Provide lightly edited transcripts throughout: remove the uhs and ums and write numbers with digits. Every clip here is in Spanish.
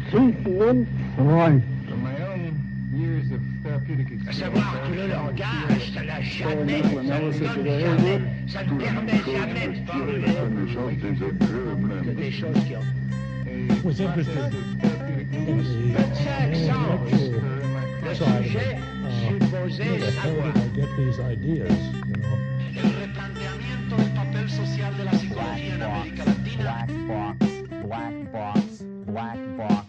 Sigmund Freud. From my own years of therapeutic À savoir que le langage, ça n'a jamais, ça ne permet jamais de parler que des choses qui ont... Was interested in Chaque sens, le sujet supposé where the hell savoir. did I get these ideas, you know? El replanteamiento del papel social de la psicología en América Latina. Black box.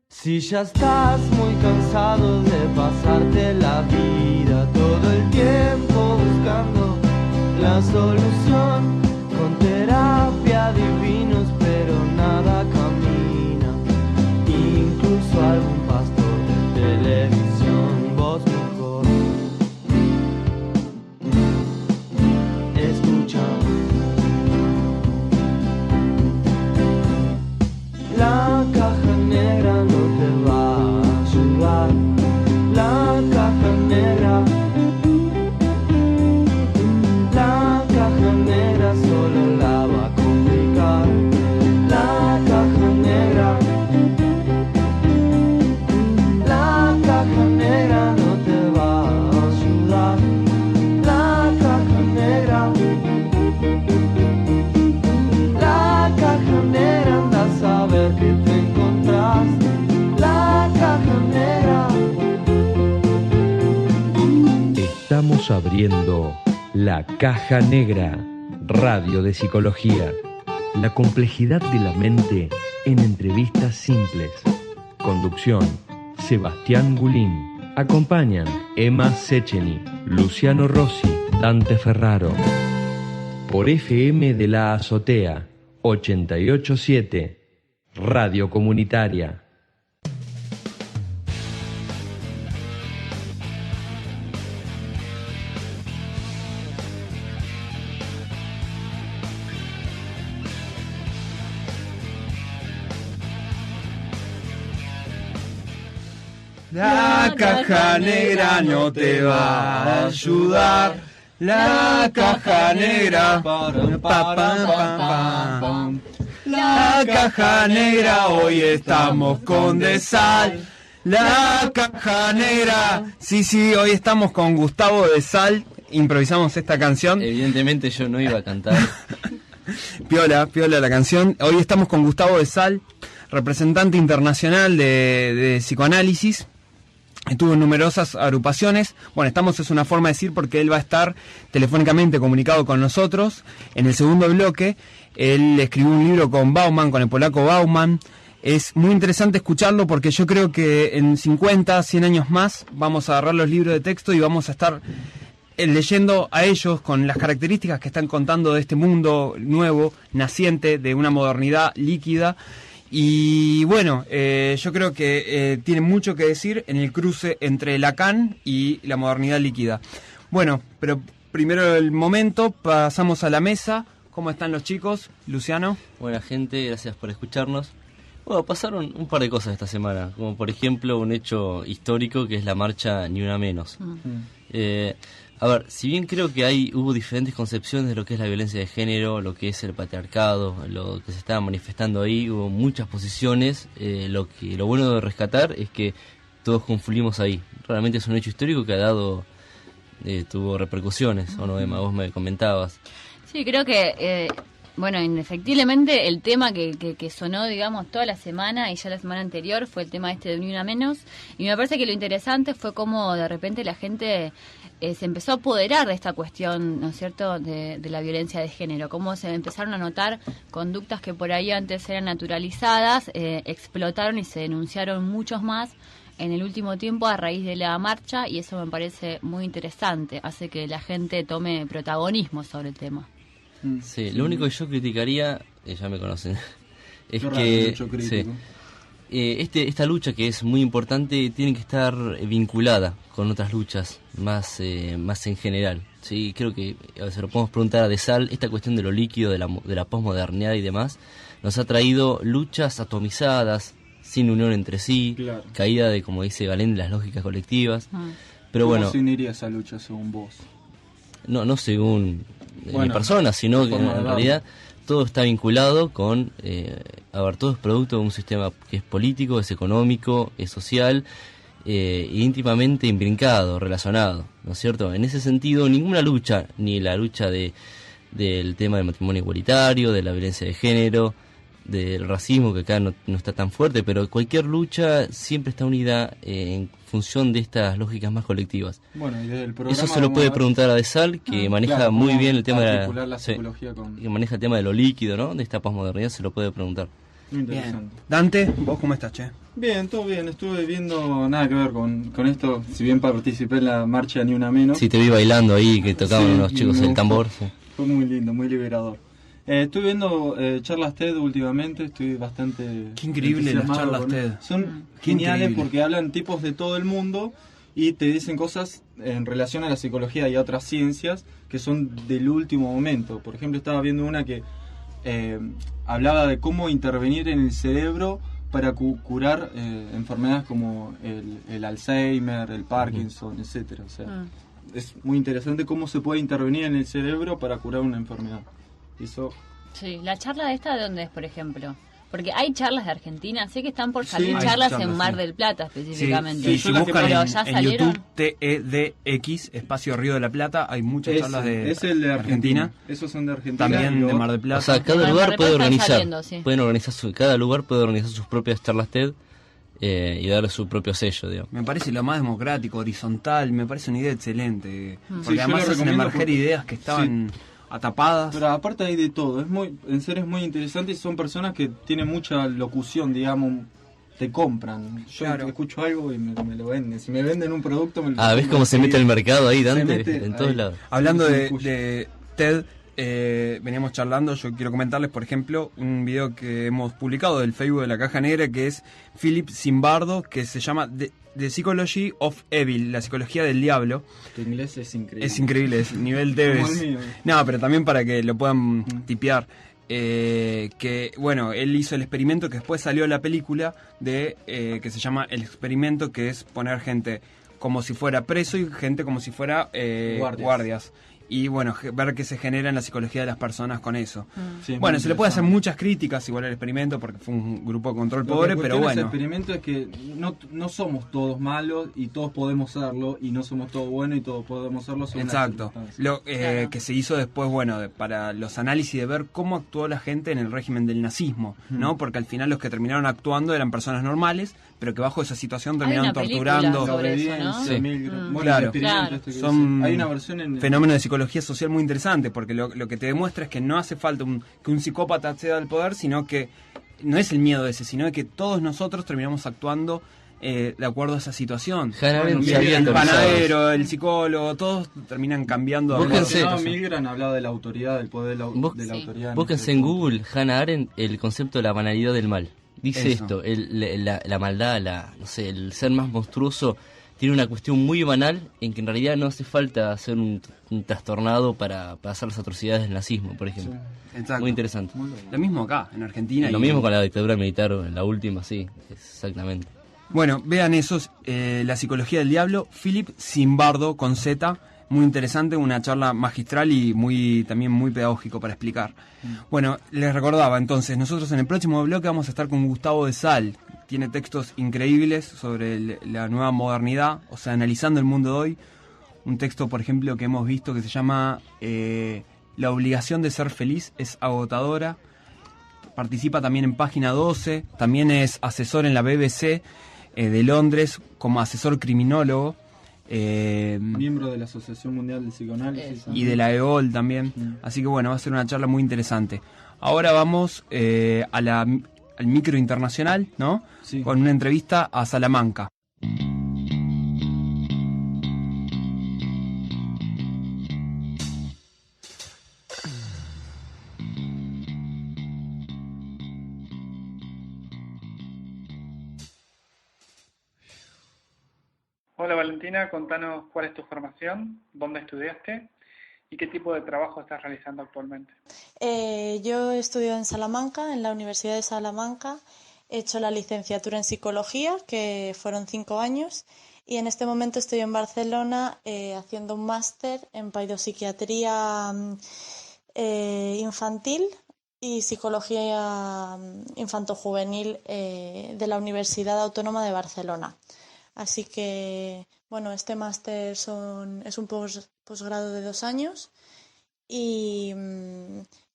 Si ya estás muy cansado de pasarte la vida todo el tiempo buscando la solución con terapia divinos, pero nada camina, incluso algún pastor de televisión, vos mejor escucha. La caja negra no te va a ayudar. La caja negra. La caja negra solo la va a complicar. La caja negra. La caja negra no te va a ayudar. La caja negra. La caja negra anda a saber que te encontrás. La caja negra. Estamos abriendo La Caja Negra, radio de psicología. La complejidad de la mente en entrevistas simples. Conducción, Sebastián Gulín. Acompañan Emma Seceni, Luciano Rossi, Dante Ferraro. Por FM de la Azotea, 88.7, Radio Comunitaria. La caja negra no te va a ayudar. La caja negra. La caja negra, hoy estamos con De Sal. La caja negra. Sí, hoy estamos con Gustavo De Sal. Improvisamos esta canción. Evidentemente yo no iba a cantar. Piola la canción. Hoy estamos con Gustavo De Sal, representante internacional de psicoanálisis. Estuvo en numerosas agrupaciones. Bueno, estamos es una forma de decir porque él va a estar telefónicamente comunicado con nosotros. En el segundo bloque, él escribió un libro con Bauman, con el polaco Bauman. Es muy interesante escucharlo porque yo creo que en 50, 100 años más vamos a agarrar los libros de texto y vamos a estar leyendo a ellos con las características que están contando de este mundo nuevo, naciente, de una modernidad líquida. Y bueno, yo creo que tiene mucho que decir en el cruce entre Lacan y la modernidad líquida. Bueno, pero primero el momento, pasamos a la mesa. ¿Cómo están los chicos? Luciano. Buena gente, gracias por escucharnos. Bueno, pasaron un par de cosas esta semana, como por ejemplo un hecho histórico que es la marcha Ni Una Menos. A ver, si bien creo que hubo diferentes concepciones de lo que es la violencia de género, lo que es el patriarcado, lo que se estaba manifestando ahí, hubo muchas posiciones. Lo bueno de rescatar es que todos confluimos ahí. Realmente es un hecho histórico que tuvo repercusiones, ¿o no, Emma? Vos me comentabas. Sí, creo que, indefectiblemente el tema que sonó, digamos, toda la semana y ya la semana anterior fue el tema de Ni Una Menos. Y me parece que lo interesante fue cómo de repente la gente se empezó a apoderar de esta cuestión, ¿no es cierto?, de la violencia de género. Cómo se empezaron a notar conductas que por ahí antes eran naturalizadas, explotaron y se denunciaron muchos más en el último tiempo a raíz de la marcha, y eso me parece muy interesante. Hace que la gente tome protagonismo sobre el tema. Sí, lo único que yo criticaría, ya me conocen, es esta lucha que es muy importante tiene que estar vinculada con otras luchas más en general. Sí, creo que se lo podemos preguntar a De Sal. Esta cuestión de lo líquido, de la posmodernidad y demás, nos ha traído luchas atomizadas, sin unión entre sí, claro. Caída de, como dice Galén, de las lógicas colectivas. Pero ¿Cómo bueno, se uniría esa lucha según vos? No según mi persona, sino que en realidad todo está vinculado con, todo es producto de un sistema que es político, es económico, es social, íntimamente imbrincado, relacionado, ¿no es cierto? En ese sentido, ninguna lucha, ni la lucha del tema del matrimonio igualitario, de la violencia de género, del racismo, que acá no está tan fuerte, pero cualquier lucha siempre está unida en función de estas lógicas más colectivas. Bueno, y del programa eso se lo puede preguntar a Desal, que maneja muy bien el tema de la psicología que maneja el tema de lo líquido, ¿no? De esta posmodernidad, se lo puede preguntar. Muy interesante. Bien. Dante, ¿vos cómo estás, che? Bien, todo bien. Estuve viendo nada que ver con esto, si bien participé en la marcha Ni Una Menos. Sí, te vi bailando ahí, que tocaban Sí, unos chicos el tambor. Sí. Fue muy lindo, muy liberador. Estoy viendo charlas TED últimamente, estoy bastante... Qué increíble las charlas TED. Son Qué geniales increíble. porque hablan tipos de todo el mundo y te dicen cosas en relación a la psicología y a otras ciencias que son del último momento. Por ejemplo, estaba viendo una que hablaba de cómo intervenir en el cerebro para curar enfermedades como el Alzheimer, el Parkinson, etcétera. O sea, es muy interesante cómo se puede intervenir en el cerebro para curar una enfermedad. Eso. Sí, la charla de esta, ¿de dónde es, por ejemplo? Porque hay charlas de Argentina, sé que están por salir hay charlas charlas, en Mar sí. del Plata específicamente. Sí, si buscan pero en, ya en salieron. YouTube TEDx, espacio Río de la Plata, hay muchas charlas de es el de Argentina. Esos son de Argentina. También de Mar del Plata. O sea, cada Mar lugar del puede Plata organizar, saliendo, sí. cada lugar puede organizar sus propias charlas TED y darle su propio sello, digamos. Me parece lo más democrático, horizontal, me parece una idea excelente. Porque Sí, yo además lo hacen recomiendo emerger porque- ideas que estaban atapadas. Pero aparte hay de todo, en serio es muy interesante y son personas que tienen mucha locución, digamos, te compran. Yo Claro. escucho algo y me lo venden. Si me venden un producto, me lo ¿Ves compran cómo se mete el enseguida. mercado ahí, Se Dante? mete En todos ahí. lados. Hablando Sí, de TED, veníamos charlando, yo quiero comentarles, por ejemplo, un video que hemos publicado del Facebook de la Caja Negra, que es Philip Zimbardo, que se llama The Psychology of Evil, la psicología del diablo. Tu inglés es increíble. Es increíble, es nivel Como Tevez. el mío. No, pero también para que lo puedan tipear. Que bueno, él hizo el experimento que después salió la película de que se llama El Experimento, que es poner gente como si fuera preso y gente como si fuera guardias. Y bueno, ver qué se genera en la psicología de las personas con eso. Sí, es Bueno, muy se le puede hacer interesante. muchas críticas igual al experimento porque fue un grupo de control Lo que pobre, pero cuestiona ese bueno. experimento es que no somos todos malos y todos podemos serlo, y no somos todos buenos y todos podemos serlo. Según las Exacto. circunstancias. Claro. Que se hizo después, bueno, para los análisis de ver cómo actuó la gente en el régimen del nazismo, ¿no? Porque al final los que terminaron actuando eran personas normales, pero que bajo esa situación Hay terminaron una película torturando. sobre La eso, obediencia, ¿no? Sí. Bueno, Claro. el experimento Claro. este que Son dice. Hay una versión en Fenómeno de psicología social muy interesante, porque lo que te demuestra es que no hace falta que un psicópata acceda al poder, sino que no es el miedo ese, sino que todos nosotros terminamos actuando de acuerdo a esa situación. Hannah Arendt ya El había teorizado panadero, el psicólogo, todos terminan cambiando. Búsquense- a Búsquense. situación. Milgram hablaba de la autoridad, del poder de la Sí. autoridad. Búsquense en Google Hannah Arendt el concepto de la banalidad del mal. Dice Eso. esto, la maldad, no sé, el ser más monstruoso tiene una cuestión muy banal en que en realidad no hace falta ser un trastornado para hacer las atrocidades del nazismo, por ejemplo. Exacto. Muy interesante. Lo mismo acá, en Argentina. Lo y- mismo con la dictadura militar, en la última, sí, exactamente. Bueno, vean esos, La psicología del diablo, Philip Zimbardo con Z, muy interesante, una charla magistral y también muy pedagógico para explicar. Bueno, les recordaba entonces, nosotros en el próximo bloque vamos a estar con Gustavo de Sal, tiene textos increíbles sobre la nueva modernidad, o sea, analizando el mundo de hoy. Un texto, por ejemplo, que hemos visto que se llama La obligación de ser feliz es agotadora. Participa también en Página 12, también es asesor en la BBC de Londres como asesor criminólogo Miembro de la Asociación Mundial del Psicoanálisis. y de la EOL también. Así que bueno, va a ser una charla muy interesante. Ahora vamos al micro internacional, ¿no? Sí. Con una entrevista a Salamanca. Hola Valentina, contanos cuál es tu formación, dónde estudiaste y qué tipo de trabajo estás realizando actualmente. Yo estudio en Salamanca, en la Universidad de Salamanca. He hecho la licenciatura en Psicología, que fueron 5 años, y en este momento estoy en Barcelona haciendo un máster en Paidopsiquiatría infantil y Psicología Infantojuvenil de la Universidad Autónoma de Barcelona. Así que, bueno, este máster es un posgrado de 2 años y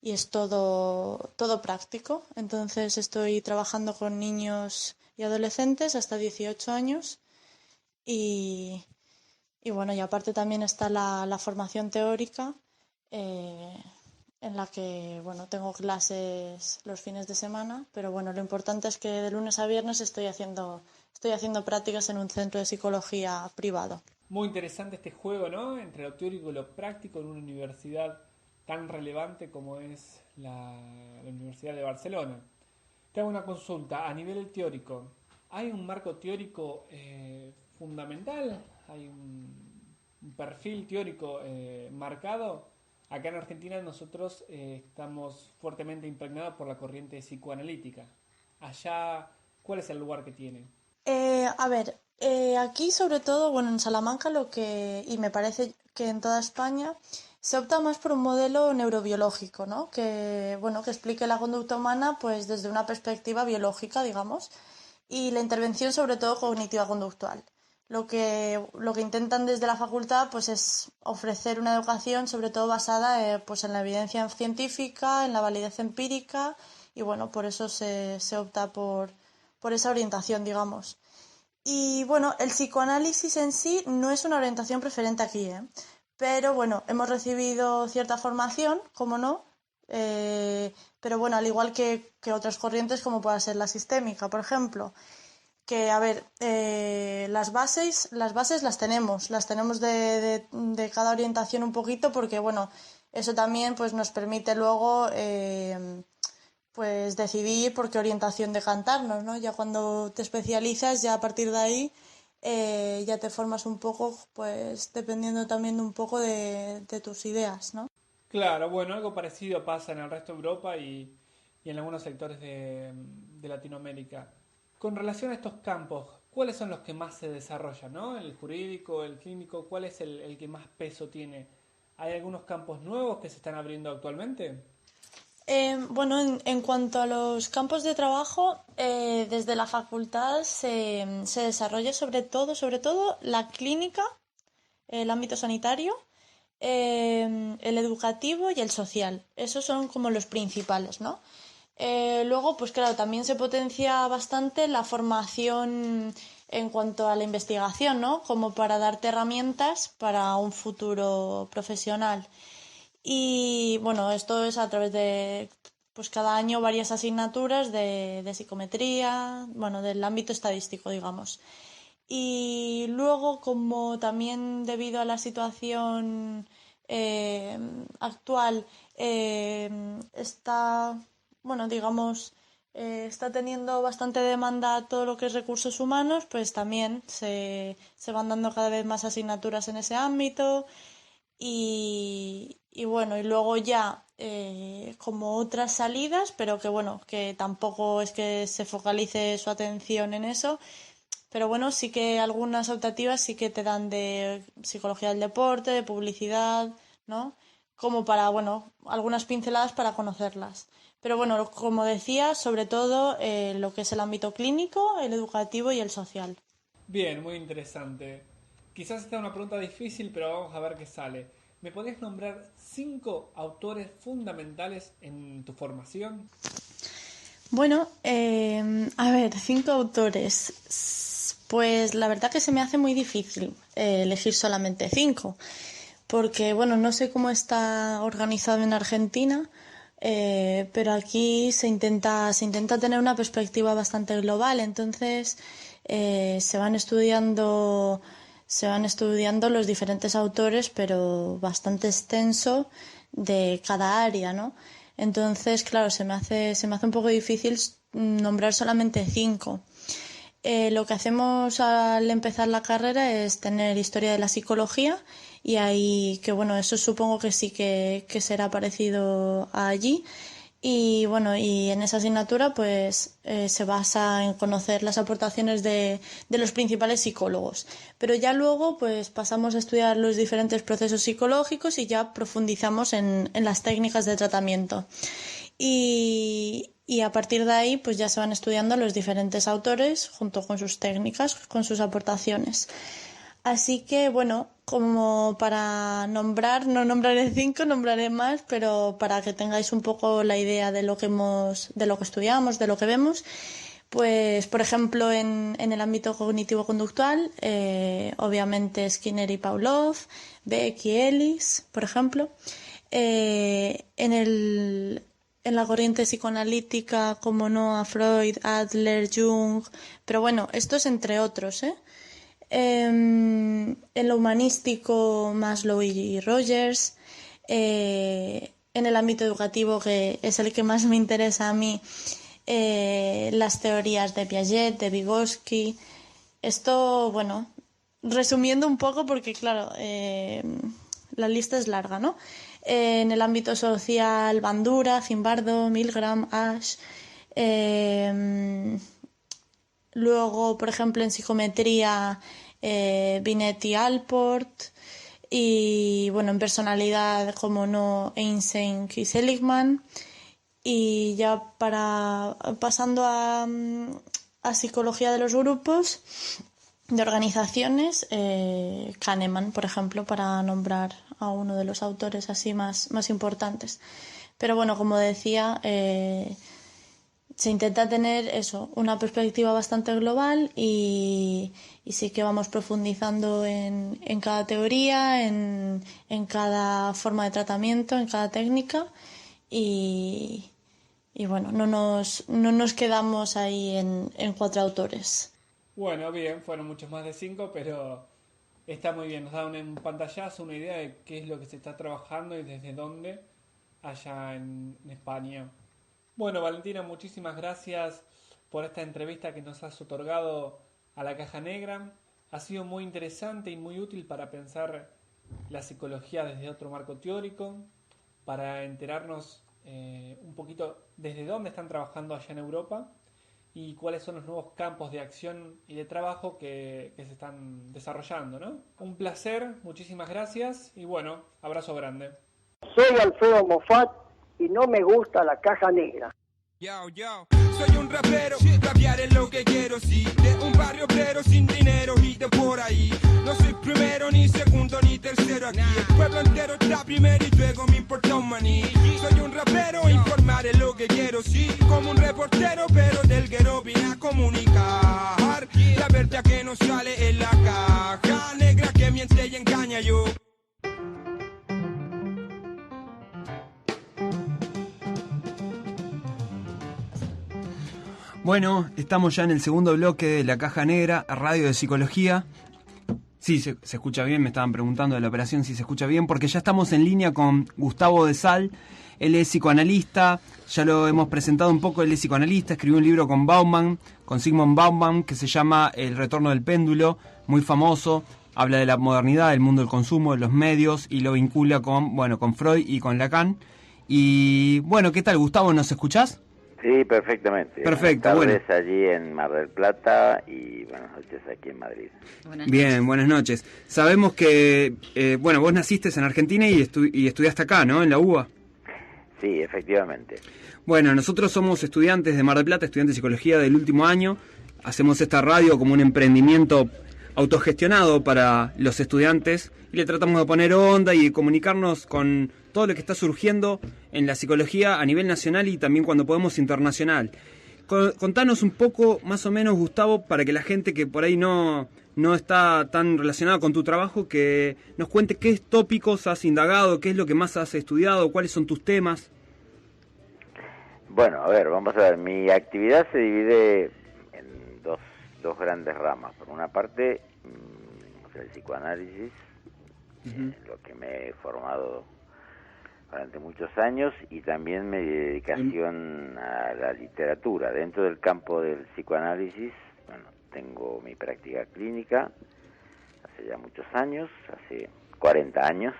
es todo práctico. Entonces estoy trabajando con niños y adolescentes hasta 18 años y bueno, y aparte también está la formación teórica en la que, bueno, tengo clases los fines de semana, pero bueno, lo importante es que de lunes a viernes estoy haciendo prácticas en un centro de psicología privado. Muy interesante este juego, ¿no? Entre lo teórico y lo práctico en una universidad tan relevante como es la Universidad de Barcelona. Te hago una consulta. A nivel teórico, ¿hay un marco teórico fundamental? ¿Hay un perfil teórico marcado? Acá en Argentina nosotros estamos fuertemente impregnados por la corriente psicoanalítica. Allá, ¿cuál es el lugar que tiene? Aquí sobre todo, bueno, en Salamanca y me parece que en toda España se opta más por un modelo neurobiológico, ¿no? Que explique la conducta humana pues desde una perspectiva biológica, digamos, y la intervención sobre todo cognitiva conductual. Lo que intentan desde la facultad pues es ofrecer una educación sobre todo basada pues en la evidencia científica, en la validez empírica y bueno, por eso se opta por esa orientación, digamos. Y bueno, el psicoanálisis en sí no es una orientación preferente aquí, pero bueno, hemos recibido cierta formación, como no, pero bueno, al igual que otras corrientes como pueda ser la sistémica, por ejemplo, que las bases las tenemos de cada orientación un poquito porque bueno, eso también pues nos permite luego pues decidir por qué orientación decantarnos, ¿no? Ya cuando te especializas, ya a partir de ahí ya te formas un poco, pues dependiendo también un poco de tus ideas, ¿no? Claro, bueno, algo parecido pasa en el resto de Europa y en algunos sectores de Latinoamérica. Con relación a estos campos, ¿cuáles son los que más se desarrollan, ¿no? El jurídico, el clínico, ¿cuál es el que más peso tiene? ¿Hay algunos campos nuevos que se están abriendo actualmente? Bueno, en cuanto a los campos de trabajo, desde la facultad se desarrolla sobre todo la clínica, el ámbito sanitario, el educativo y el social. Esos son como los principales, ¿no? Luego, pues claro, también se potencia bastante la formación en cuanto a la investigación, ¿no? Como para darte herramientas para un futuro profesional. Y bueno, esto es a través de pues cada año varias asignaturas de psicometría, bueno, del ámbito estadístico, digamos. Y luego, como también debido a la situación actual está, bueno, digamos, está teniendo bastante demanda todo lo que es recursos humanos, pues también se van dando cada vez más asignaturas en ese ámbito. Y bueno, y luego ya como otras salidas, pero que bueno, que tampoco es que se focalice su atención en eso, pero bueno, sí que algunas optativas sí que te dan de psicología del deporte, de publicidad, ¿no? Como para, bueno, algunas pinceladas para conocerlas. Pero bueno, como decía, sobre todo lo que es el ámbito clínico, el educativo y el social. Bien, muy interesante. Quizás esta es una pregunta difícil, pero vamos a ver qué sale. ¿Me podés nombrar 5 autores fundamentales en tu formación? Bueno, 5 autores. Pues la verdad que se me hace muy difícil elegir solamente 5, porque bueno, no sé cómo está organizado en Argentina, pero aquí se intenta tener una perspectiva bastante global, entonces se van estudiando los diferentes autores, pero bastante extenso de cada área, ¿no? Entonces, claro, se me hace un poco difícil nombrar solamente 5. Lo que hacemos al empezar la carrera es tener historia de la psicología y ahí, que bueno, eso supongo que sí que será parecido a allí. Y bueno, y en esa asignatura pues se basa en conocer las aportaciones de los principales psicólogos. Pero ya luego pues pasamos a estudiar los diferentes procesos psicológicos y ya profundizamos en las técnicas de tratamiento. y a partir de ahí pues ya se van estudiando los diferentes autores junto con sus técnicas, con sus aportaciones. Así que bueno, como para nombrar, no nombraré 5, nombraré más, pero para que tengáis un poco la idea de lo que estudiamos, de lo que vemos, pues por ejemplo en el ámbito cognitivo-conductual, obviamente Skinner y Pavlov, Beck y Ellis, por ejemplo. En la corriente psicoanalítica, como no, a Freud, Adler, Jung, pero bueno, esto es entre otros, ¿eh? En lo humanístico, Maslow y Rogers. En el ámbito educativo, que es el que más me interesa a mí, las teorías de Piaget, de Vygotsky. Esto, bueno, resumiendo un poco, porque claro, la lista es larga, ¿no? En el ámbito social, Bandura, Zimbardo, Milgram, Ash. Luego, por ejemplo, en psicometría, Binet y Alport. Y bueno, en personalidad, como no, Eysenck y Seligman. Y ya pasando a psicología de los grupos, de organizaciones, Kahneman, por ejemplo, para nombrar a uno de los autores así más importantes. Pero bueno, como decía, se intenta tener eso, una perspectiva bastante global y sí que vamos profundizando en cada teoría, en cada forma de tratamiento, en cada técnica y bueno, no nos quedamos ahí en 4 autores. Bueno, bien, fueron muchos más de 5, pero está muy bien, nos da un pantallazo, una idea de qué es lo que se está trabajando y desde dónde allá en España. Bueno, Valentina, muchísimas gracias por esta entrevista que nos has otorgado a la Caja Negra. Ha sido muy interesante y muy útil para pensar la psicología desde otro marco teórico, para enterarnos un poquito desde dónde están trabajando allá en Europa y cuáles son los nuevos campos de acción y de trabajo que se están desarrollando, ¿no? Un placer, muchísimas gracias y bueno, abrazo grande. Soy Alfredo Moffat y no me gusta la Caja Negra. Yo, soy un rapero, rapear es lo que quiero, sí. De un barrio obrero sin dinero y de por ahí. No soy primero, ni segundo, ni tercero aquí. El pueblo entero está primero y luego me importa un maní. Soy un rapero, informar es lo que quiero, sí. Como un reportero, pero del guero vine a comunicar. La verdad que no sale en la caja negra que miente y engaña yo. Bueno, estamos ya en el segundo bloque de La Caja Negra, Radio de Psicología. Sí, se escucha bien, me estaban preguntando de la operación si se escucha bien, porque ya estamos en línea con Gustavo de Sal. Él es psicoanalista, ya lo hemos presentado un poco, él es psicoanalista, escribió un libro con Bauman, con Zygmunt Bauman, que se llama El retorno del péndulo, muy famoso. Habla de la modernidad, del mundo del consumo, de los medios, y lo vincula con Freud y con Lacan. Y bueno, ¿qué tal, Gustavo? ¿Nos escuchás? Sí, perfectamente. Perfecto, buenas tardes allí en Mar del Plata y buenas noches aquí en Madrid. Bien, buenas noches. Sabemos que, vos naciste en Argentina y estudiaste acá, ¿no? En la UBA. Sí, efectivamente. Bueno, nosotros somos estudiantes de Mar del Plata, estudiantes de psicología del último año. Hacemos esta radio como un emprendimiento autogestionado para los estudiantes y le tratamos de poner onda y de comunicarnos con todo lo que está surgiendo en la psicología a nivel nacional y también cuando podemos internacional. Contanos un poco, más o menos, Gustavo, para que la gente que por ahí no está tan relacionada con tu trabajo, que nos cuente qué tópicos has indagado, qué es lo que más has estudiado, cuáles son tus temas. Bueno, a ver, vamos a ver. Mi actividad se divide en dos grandes ramas. Por una parte, el psicoanálisis, en lo que me he formado durante muchos años, y también mi dedicación a la literatura. Dentro del campo del psicoanálisis, bueno, tengo mi práctica clínica hace ya muchos años, hace 40 años,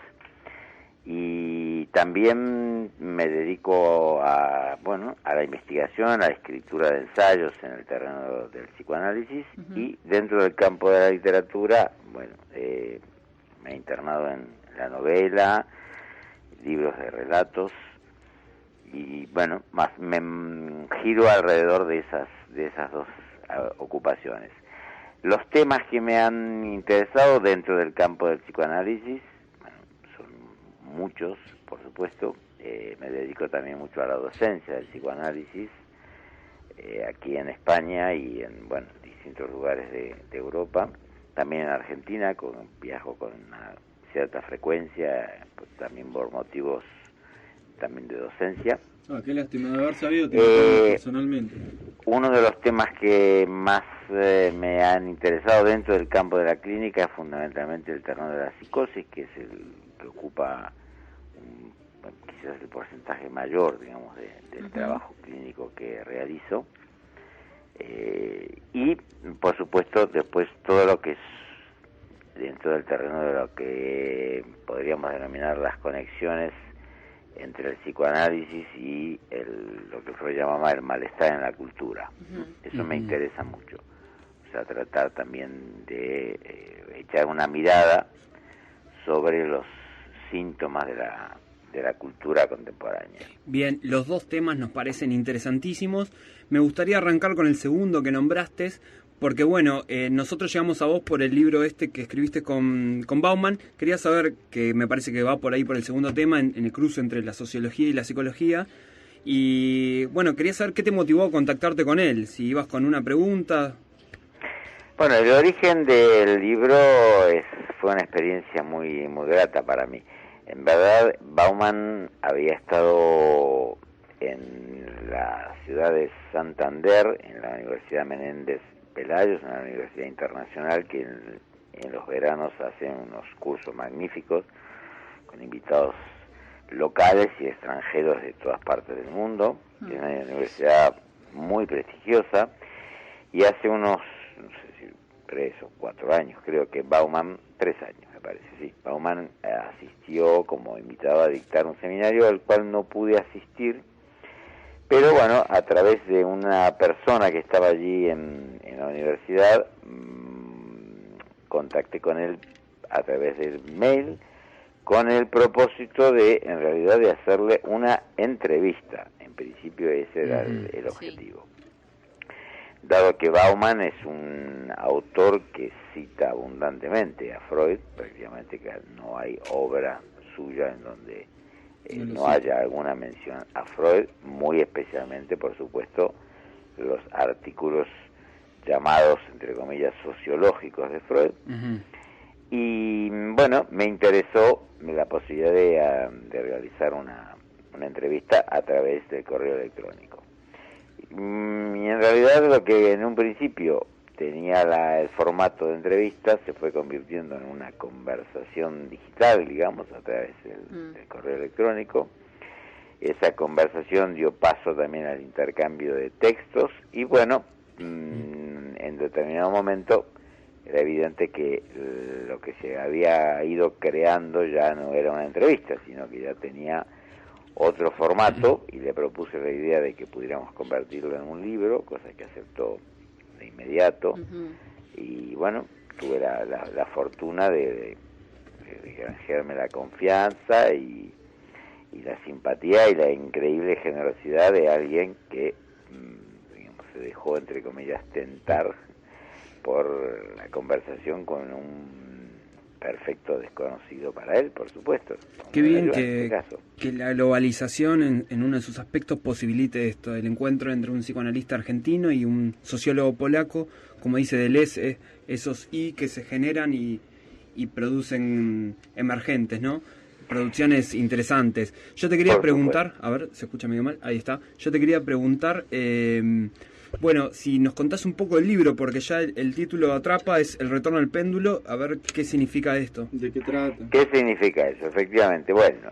y también me dedico a la investigación, a la escritura de ensayos en el terreno del psicoanálisis, y dentro del campo de la literatura, me he internado en la novela, libros de relatos y bueno, más me giro alrededor de esas dos ocupaciones. Los temas que me han interesado dentro del campo del psicoanálisis, bueno, son muchos, por supuesto. Me dedico también mucho a la docencia del psicoanálisis, aquí en España y en distintos lugares de Europa. También en Argentina, viajo con una cierta frecuencia, pues, también por motivos también de docencia. Qué lástima de haber sabido personalmente. Uno de los temas que más me han interesado dentro del campo de la clínica es fundamentalmente el terreno de la psicosis, que es el que ocupa quizás el porcentaje mayor, digamos, del trabajo clínico que realizo. Y, por supuesto, después todo lo que es dentro del terreno de lo que podríamos denominar las conexiones entre el psicoanálisis y lo que Freud llamaba el malestar en la cultura. Eso me interesa mucho. O sea, tratar también de echar una mirada sobre los síntomas de la cultura contemporánea. Bien, los dos temas nos parecen interesantísimos. Me gustaría arrancar con el segundo que nombraste, porque bueno, nosotros llegamos a vos por el libro que escribiste con Bauman. Quería saber, que me parece que va por ahí por el segundo tema, en el cruce entre la sociología y la psicología. Y bueno, quería saber qué te motivó a contactarte con él, si ibas con una pregunta. Bueno, el origen del libro fue una experiencia muy, muy grata para mí. En verdad, Bauman había estado en la ciudad de Santander, en la Universidad Menéndez Pelayos, una universidad internacional que en los veranos hacen unos cursos magníficos con invitados locales y extranjeros de todas partes del mundo. Es una universidad muy prestigiosa, y hace unos, no sé si 3 o 4 años, creo que Bauman, 3 años me parece, sí, Bauman asistió como invitado a dictar un seminario al cual no pude asistir, pero bueno, a través de una persona que estaba allí en la universidad, contacté con él a través del mail, con el propósito de, en realidad, de hacerle una entrevista. En principio ese era el objetivo. Dado que Bauman es un autor que cita abundantemente a Freud, prácticamente que no hay obra suya en donde no haya alguna mención a Freud, muy especialmente, por supuesto, los artículos llamados, entre comillas, sociológicos de Freud. Y bueno, me interesó la posibilidad de realizar una entrevista a través del correo electrónico. Y en realidad lo que en un principio tenía el formato de entrevista se fue convirtiendo en una conversación digital, digamos, a través del correo electrónico. Esa conversación dio paso también al intercambio de textos y bueno, en determinado momento era evidente que lo que se había ido creando ya no era una entrevista, sino que ya tenía otro formato, y le propuse la idea de que pudiéramos convertirlo en un libro, cosa que aceptó de inmediato. Y bueno, tuve la fortuna de granjearme la confianza y la simpatía y la increíble generosidad de alguien que digamos, se dejó, entre comillas, tentar por la conversación con un perfecto desconocido para él, por supuesto. Qué bien que la globalización en uno de sus aspectos posibilite esto, el encuentro entre un psicoanalista argentino y un sociólogo polaco, como dice Deleuze, esos I que se generan y producen emergentes, ¿no? Producciones interesantes. Yo te quería preguntar, a ver, se escucha medio mal, ahí está. Yo te quería preguntar, bueno, si nos contás un poco del libro, porque ya el título atrapa, es El retorno al péndulo, a ver qué significa esto. ¿De qué trata? ¿Qué significa eso? Efectivamente, bueno,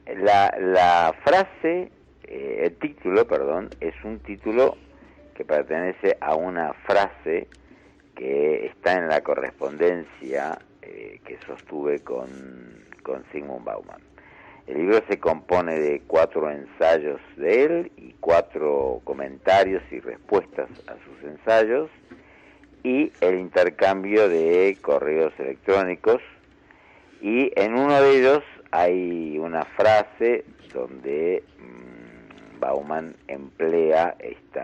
la frase, el título, perdón, es un título que pertenece a una frase que está en la correspondencia que sostuve con Zygmunt Bauman. El libro se compone de 4 ensayos de él y 4 comentarios y respuestas a sus ensayos y el intercambio de correos electrónicos, y en uno de ellos hay una frase donde Bauman emplea este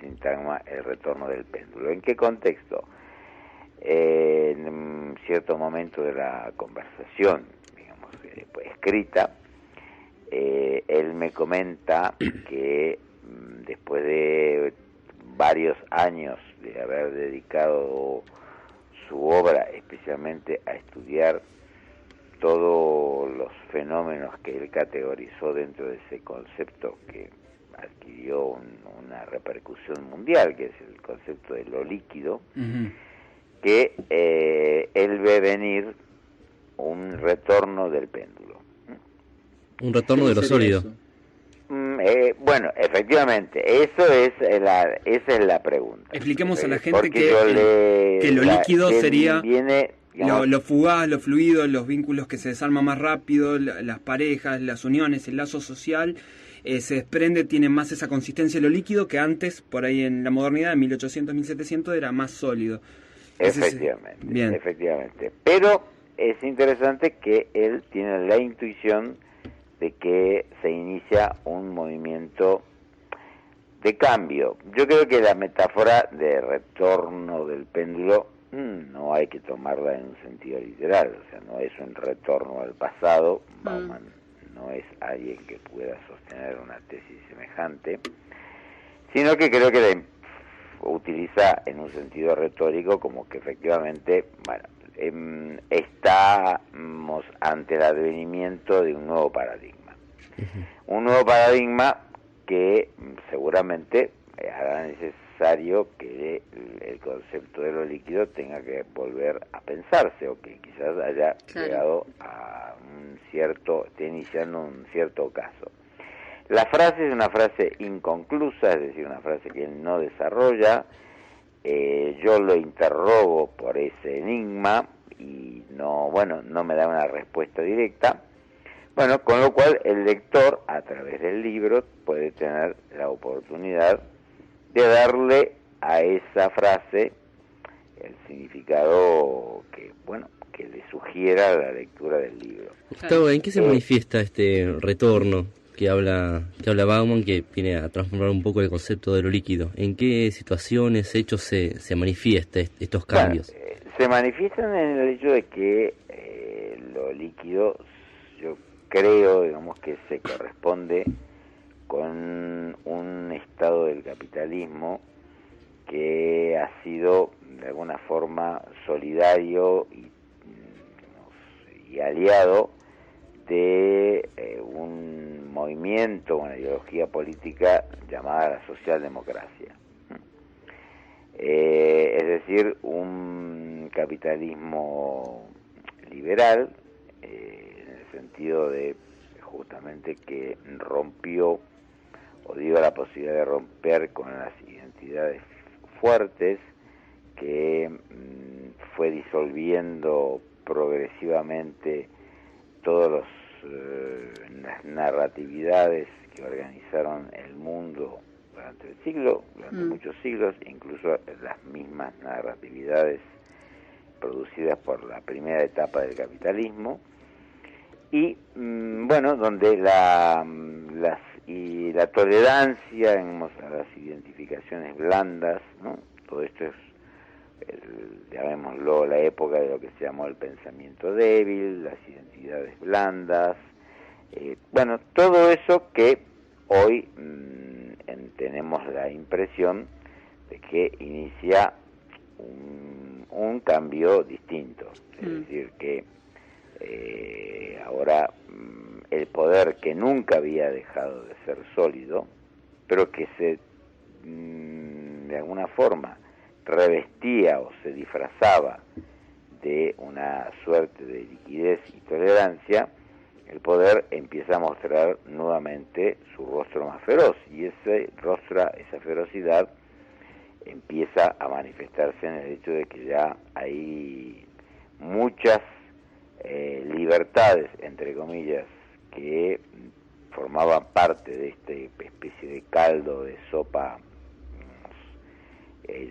sintagma, el retorno del péndulo. ¿En qué contexto? En un cierto momento de la conversación, digamos, escrita, él me comenta que después de varios años de haber dedicado su obra especialmente a estudiar todos los fenómenos que él categorizó dentro de ese concepto que adquirió una repercusión mundial, que es el concepto de lo líquido, que él ve venir un retorno del péndulo. Un retorno de lo sólido. Bueno, efectivamente, esa es la pregunta. Expliquemos a la gente que lo líquido sería lo fugaz, lo fluido, los vínculos que se desarman más rápido, las parejas, las uniones, el lazo social, se desprende, tiene más esa consistencia de lo líquido que antes, por ahí en la modernidad, en 1800, 1700, era más sólido. Efectivamente. Pero es interesante que él tiene la intuición de que se inicia un movimiento de cambio. Yo creo que la metáfora de retorno del péndulo no hay que tomarla en un sentido literal, o sea, no es un retorno al pasado. Bauman no es alguien que pueda sostener una tesis semejante, sino que creo que la utiliza en un sentido retórico, como que efectivamente, bueno, estamos ante el advenimiento de un nuevo paradigma. Un nuevo paradigma que seguramente hará necesario que el concepto de lo líquido tenga que volver a pensarse, o que quizás haya llegado a esté iniciando un cierto caso. La frase es una frase inconclusa, es decir, una frase que él no desarrolla. Yo lo interrogo por ese enigma y no me da una respuesta directa. Bueno, con lo cual el lector, a través del libro, puede tener la oportunidad de darle a esa frase el significado que le sugiera la lectura del libro. Gustavo, ¿en qué se manifiesta este retorno que habla Bauman, que viene a transformar un poco el concepto de lo líquido? ¿En qué situaciones, hechos se manifiesta estos cambios? Se manifiestan en el hecho de que lo líquido, yo creo, digamos, que se corresponde con un estado del capitalismo que ha sido de alguna forma solidario y aliado de un movimiento, una ideología política llamada la socialdemocracia. Es decir, un capitalismo liberal, en el sentido de justamente que rompió, o dio la posibilidad de romper con las identidades fuertes, que fue disolviendo progresivamente todas las narratividades que organizaron el mundo durante muchos siglos, incluso las mismas narratividades producidas por la primera etapa del capitalismo, y donde la tolerancia a las identificaciones blandas, ¿no? Todo esto es, llamémoslo, la época de lo que se llamó el pensamiento débil, las identidades blandas, todo eso que hoy tenemos la impresión de que inicia un cambio distinto. Es decir, que ahora el poder, que nunca había dejado de ser sólido, pero que se de alguna forma revestía o se disfrazaba de una suerte de liquidez y tolerancia, el poder empieza a mostrar nuevamente su rostro más feroz, y esa ferocidad empieza a manifestarse en el hecho de que ya hay muchas libertades, entre comillas, que formaban parte de esta especie de caldo, de sopa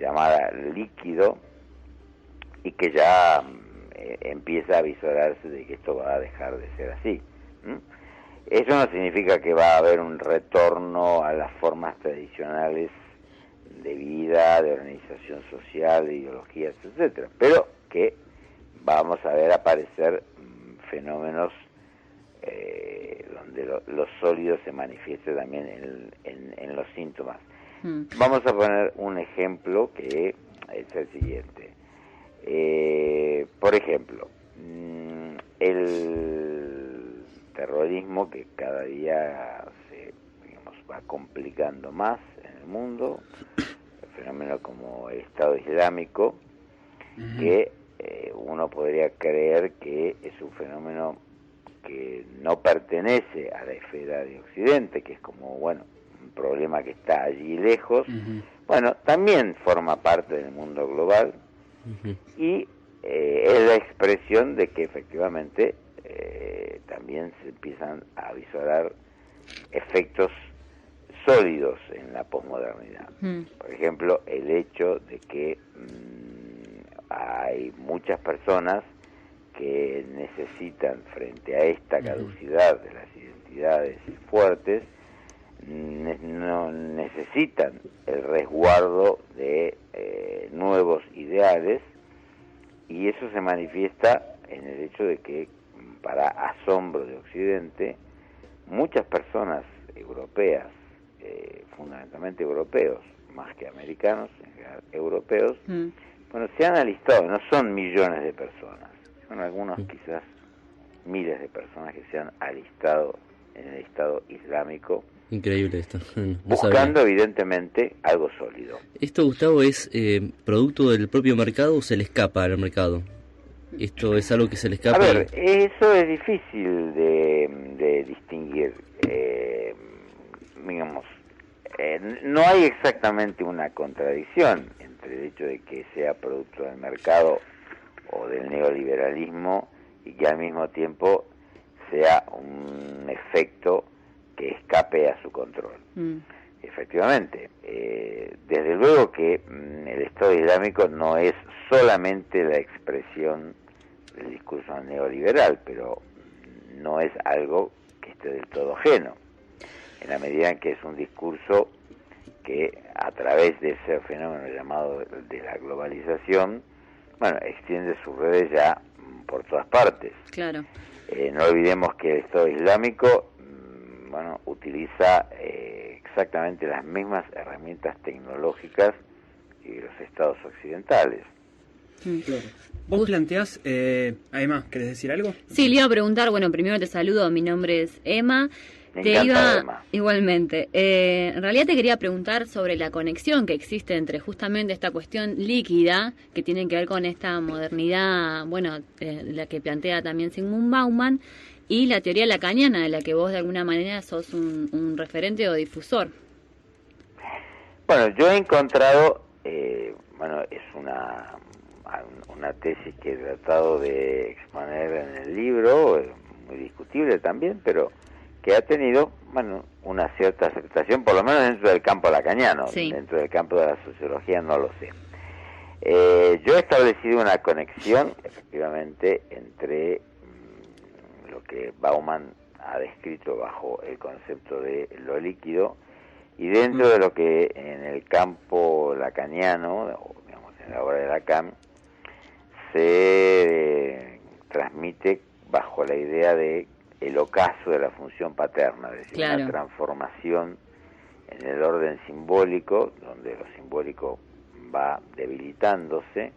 llamada líquido, y que ya empieza a visorarse de que esto va a dejar de ser así. Eso no significa que va a haber un retorno a las formas tradicionales de vida, de organización social, de ideologías, etcétera, pero que vamos a ver aparecer fenómenos donde lo sólido se manifieste también en los síntomas. Vamos a poner un ejemplo que es el siguiente. Por ejemplo, el terrorismo que cada día se va complicando más en el mundo, el fenómeno como el Estado Islámico, que uno podría creer que es un fenómeno que no pertenece a la esfera de Occidente, que es como, bueno, un problema que está allí lejos. Bueno, también forma parte del mundo global y es la expresión de que efectivamente también se empiezan a visorar efectos sólidos en la posmodernidad. Por ejemplo, el hecho de que hay muchas personas que necesitan, frente a esta caducidad de las identidades fuertes, no necesitan el resguardo de nuevos ideales, y eso se manifiesta en el hecho de que, para asombro de Occidente, muchas personas europeas, fundamentalmente europeos, más que americanos, en general europeos, bueno, se han alistado, no son millones de personas, son algunos quizás miles de personas que se han alistado en el Estado Islámico. Increíble esto. No buscando sabía. Evidentemente algo sólido. ¿Esto, Gustavo, es producto del propio mercado o se le escapa al mercado? ¿Esto es algo que se le escapa? A ver, eso es difícil de distinguir. Digamos, no hay exactamente una contradicción entre el hecho de que sea producto del mercado o del neoliberalismo y que al mismo tiempo sea un efecto que escape a su control. Efectivamente, desde luego que el Estado Islámico no es solamente la expresión del discurso neoliberal, pero no es algo que esté del todo ajeno, en la medida en que es un discurso que, a través de ese fenómeno llamado de la globalización, bueno, extiende sus redes ya por todas partes. Claro. No olvidemos que el Estado Islámico, bueno, utiliza exactamente las mismas herramientas tecnológicas que los estados occidentales. Claro. ¿Vos planteás, Emma, querés decir algo? Sí, le iba a preguntar, bueno, primero te saludo, mi nombre es Emma. Me encanta, Emma. Igualmente. En realidad te quería preguntar sobre la conexión que existe entre justamente esta cuestión líquida, que tiene que ver con esta modernidad, bueno, la que plantea también Zygmunt Bauman, y la teoría lacaniana, de la que vos de alguna manera sos un referente o difusor. Bueno, yo he encontrado, bueno, es una tesis que he tratado de exponer en el libro, muy discutible también, pero que ha tenido, bueno, una cierta aceptación, por lo menos dentro del campo lacaniano. Sí. Dentro del campo de la sociología no lo sé. Yo he establecido una conexión, efectivamente, entre lo que Bauman ha descrito bajo el concepto de lo líquido y dentro de lo que en el campo lacaniano, o digamos en la obra de Lacan, se transmite bajo la idea de el ocaso de la función paterna, es decir, una transformación en el orden simbólico, donde lo simbólico va debilitándose,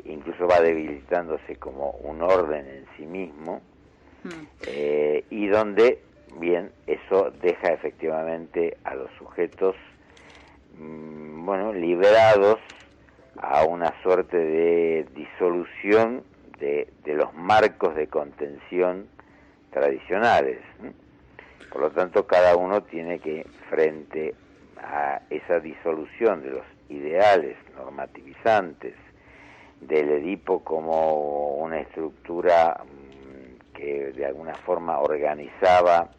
incluso va debilitándose como un orden en sí mismo, y donde, bien, eso deja efectivamente a los sujetos, bueno, liberados a una suerte de disolución de los marcos de contención tradicionales. Por lo tanto, cada uno tiene que, frente a esa disolución de los ideales normativizantes del Edipo como una estructura que de alguna forma organizaba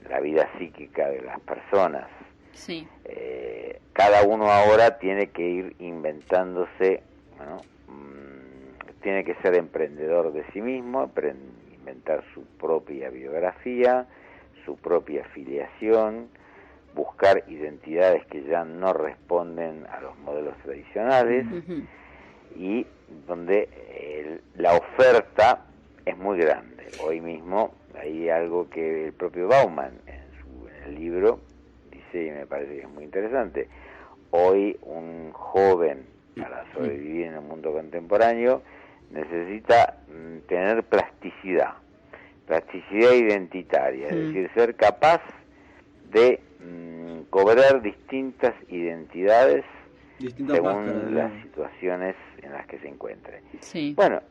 la vida psíquica de las personas, sí. Cada uno ahora tiene que ir inventándose, bueno, tiene que ser emprendedor de sí mismo, inventar su propia biografía, su propia filiación, buscar identidades que ya no responden a los modelos tradicionales, y donde la oferta es muy grande. Hoy mismo hay algo que el propio Bauman en el libro dice, y me parece que es muy interesante. Hoy un joven, para sobrevivir en el mundo contemporáneo, necesita tener plasticidad identitaria, es decir, ser capaz de cobrar distintas identidades según las situaciones en las que se encuentre. Sí. Bueno,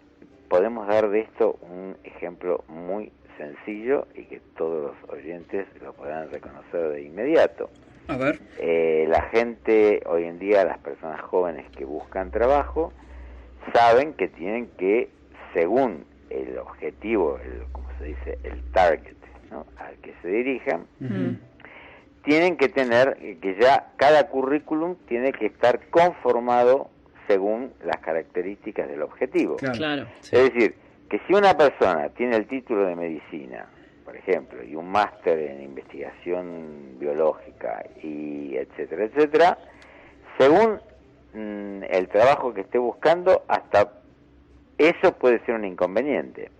podemos dar de esto un ejemplo muy sencillo y que todos los oyentes lo podrán reconocer de inmediato. A ver. La gente, hoy en día, las personas jóvenes que buscan trabajo, saben que tienen que, según el objetivo, como se dice, el target, ¿no?, al que se dirijan, tienen que tener, que ya cada currículum tiene que estar conformado según las características del objetivo. Claro. Es decir, que si una persona tiene el título de medicina, por ejemplo, y un máster en investigación biológica, y etcétera, etcétera, según el trabajo que esté buscando, hasta eso puede ser un inconveniente,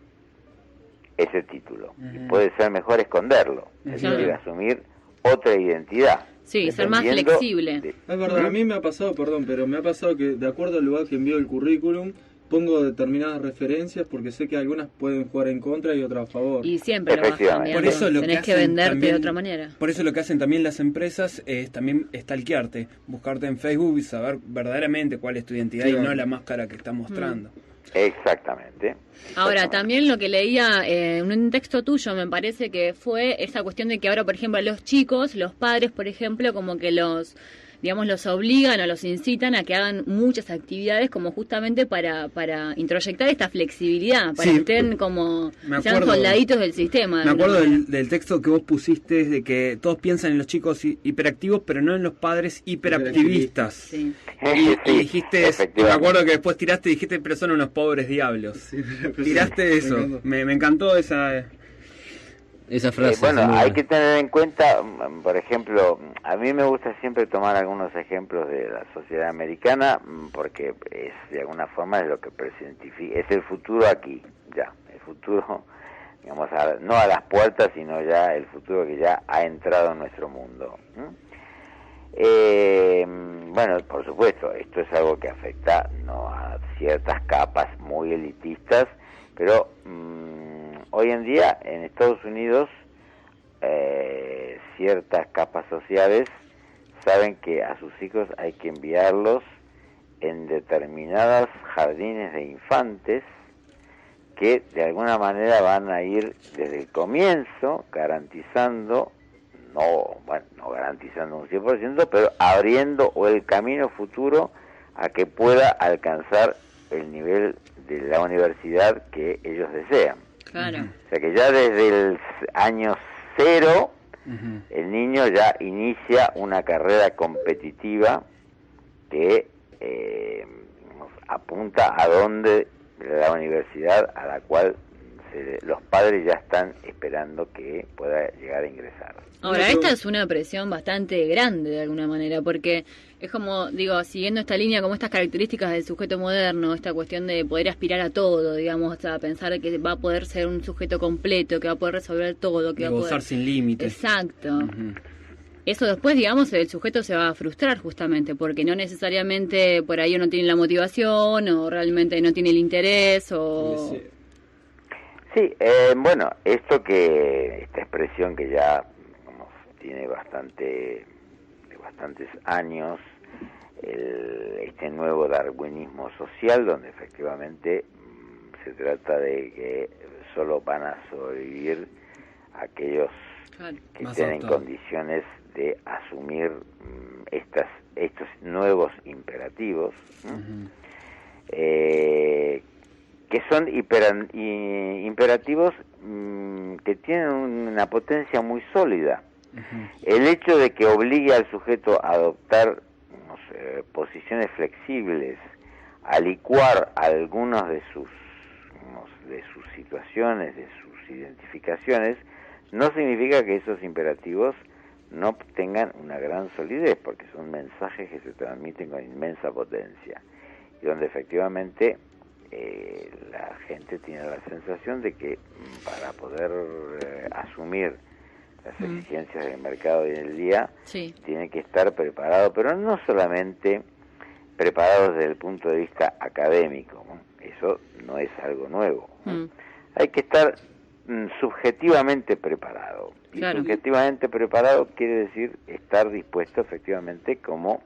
ese título. Y puede ser mejor esconderlo, es decir, asumir otra identidad. Sí, ser más flexible. Es verdad, a mí me ha pasado, pero me ha pasado que de acuerdo al lugar que envío el currículum, pongo determinadas referencias porque sé que algunas pueden jugar en contra y otras a favor. Y siempre lo vas cambiando. Por eso lo tenés que venderte también, de otra manera. Por eso lo que hacen también las empresas es también stalkearte, buscarte en Facebook y saber verdaderamente cuál es tu identidad, y no la máscara que estás mostrando. Exactamente. Ahora, también lo que leía en un texto tuyo, me parece que fue esa cuestión de que ahora, por ejemplo, a los chicos, los padres, por ejemplo, como que los obligan o los incitan a que hagan muchas actividades como justamente para introyectar esta flexibilidad, para que estén como sean soldaditos del sistema. Me acuerdo del texto que vos pusiste, de que todos piensan en los chicos hiperactivos, pero no en los padres hiperactivistas. Sí. Y dijiste, me acuerdo que después tiraste y dijiste, pero son unos pobres diablos. Sí, tiraste eso, me encantó esa frase. Bueno, hay que tener en cuenta, por ejemplo, a mí me gusta siempre tomar algunos ejemplos de la sociedad americana, porque es de alguna forma es lo que personifica, es el futuro aquí, ya, el futuro, digamos, no a las puertas, sino ya el futuro que ya ha entrado en nuestro mundo. Bueno, por supuesto, esto es algo que afecta no a ciertas capas muy elitistas, pero hoy en día en Estados Unidos ciertas capas sociales saben que a sus hijos hay que enviarlos en determinados jardines de infantes que de alguna manera van a ir desde el comienzo garantizando, no garantizando un 100%, pero abriendo el camino futuro a que pueda alcanzar el nivel de la universidad que ellos desean. Claro. O sea que ya desde el año 0 el niño ya inicia una carrera competitiva que apunta a donde la universidad a la cual los padres ya están esperando que pueda llegar a ingresar. Ahora, esta es una presión bastante grande de alguna manera, porque es como, digo, siguiendo esta línea, como estas características del sujeto moderno, esta cuestión de poder aspirar a todo, digamos, a pensar que va a poder ser un sujeto completo, que va a poder resolver todo, que va a poder gozar sin límites. Exacto. Eso después, digamos, el sujeto se va a frustrar justamente, porque no necesariamente por ahí uno tiene la motivación, o realmente no tiene el interés, o... Sí, bueno, esta expresión que ya tiene bastantes años, este nuevo darwinismo social, donde efectivamente se trata de que solo van a sobrevivir aquellos que estén en condiciones de asumir estos nuevos imperativos, que son imperativos que tienen una potencia muy sólida. El hecho de que obligue al sujeto a adoptar posiciones flexibles, a licuar algunos de sus situaciones, de sus identificaciones, no significa que esos imperativos no tengan una gran solidez, porque son mensajes que se transmiten con inmensa potencia, y donde efectivamente la gente tiene la sensación de que para poder asumir las exigencias del mercado hoy en día, tiene que estar preparado, pero no solamente preparado desde el punto de vista académico, ¿no? Eso no es algo nuevo. Hay que estar subjetivamente preparado. Y subjetivamente preparado quiere decir estar dispuesto efectivamente como,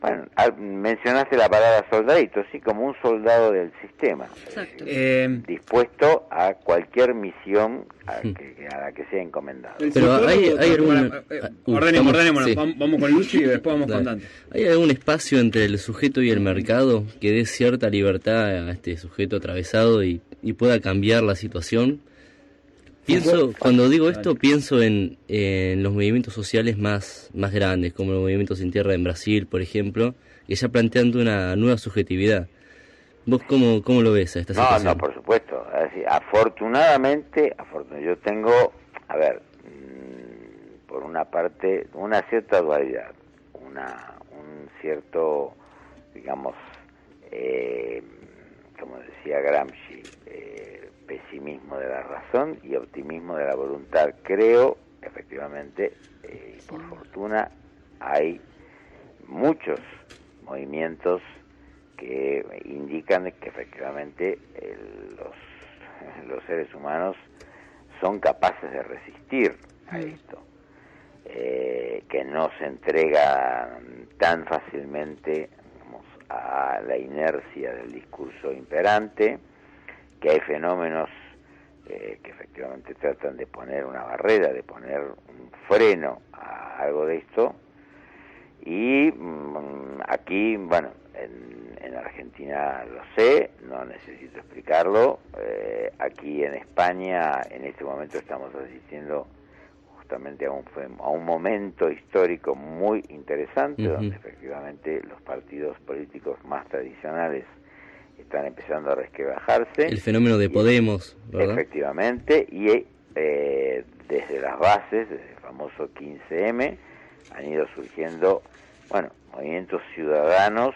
bueno, mencionaste la palabra soldadito, sí, como un soldado del sistema. Dispuesto a cualquier misión a la que sea encomendado. Pero hay algún... Ordenémonos, sí. vamos con Luchi y después vamos con Dante. ¿Hay algún espacio entre el sujeto y el mercado que dé cierta libertad a este sujeto atravesado y pueda cambiar la situación? Cuando digo esto, pienso en los movimientos sociales más grandes, como los movimientos sin tierra en Brasil, por ejemplo, que ya plantean una nueva subjetividad. ¿Vos cómo lo ves a esta situación? No, por supuesto. Es decir, afortunadamente, yo tengo, por una parte, una cierta dualidad, un cierto, digamos, como decía Gramsci, pesimismo de la razón y optimismo de la voluntad. Creo, efectivamente, y por fortuna, hay muchos movimientos que indican que efectivamente los seres humanos son capaces de resistir a esto, que no se entregan tan fácilmente, digamos, a la inercia del discurso imperante, que hay fenómenos que efectivamente tratan de poner una barrera, de poner un freno a algo de esto, y aquí, bueno, en Argentina lo sé, no necesito explicarlo, aquí en España en este momento estamos asistiendo justamente a un momento histórico muy interesante, donde efectivamente los partidos políticos más tradicionales están empezando a resquebrajarse. El fenómeno de Podemos, ¿verdad? Efectivamente, y desde las bases, desde el famoso 15M, han ido surgiendo, bueno, movimientos ciudadanos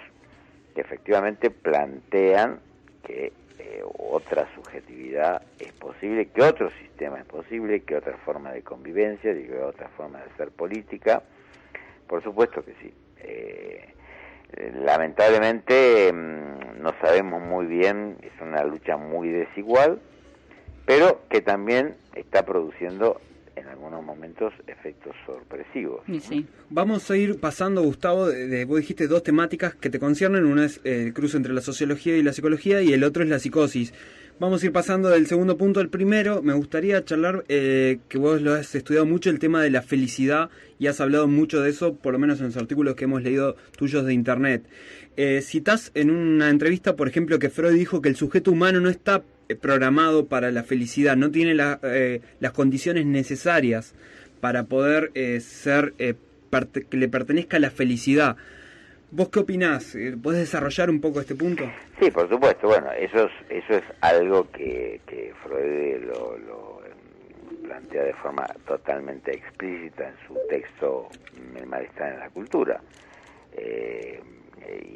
que efectivamente plantean que otra subjetividad es posible, que otro sistema es posible, que otra forma de convivencia, que otra forma de hacer política. Por supuesto que sí. Lamentablemente no sabemos muy bien, es una lucha muy desigual, pero que también está produciendo en algunos momentos efectos sorpresivos. Sí. Vamos a ir pasando, Gustavo, vos dijiste dos temáticas que te conciernen, una es el cruce entre la sociología y la psicología y el otro es la psicosis. Vamos a ir pasando del segundo punto al primero. Me gustaría charlar, que vos lo has estudiado mucho, el tema de la felicidad, y has hablado mucho de eso, por lo menos en los artículos que hemos leído tuyos de internet. Citás en una entrevista, por ejemplo, que Freud dijo que el sujeto humano no está programado para la felicidad, no tiene las condiciones necesarias para poder que le pertenezca la felicidad. ¿Vos qué opinás? ¿Podés desarrollar un poco este punto? Sí, por supuesto. Bueno, eso es algo que Freud lo plantea de forma totalmente explícita en su texto El malestar en la cultura.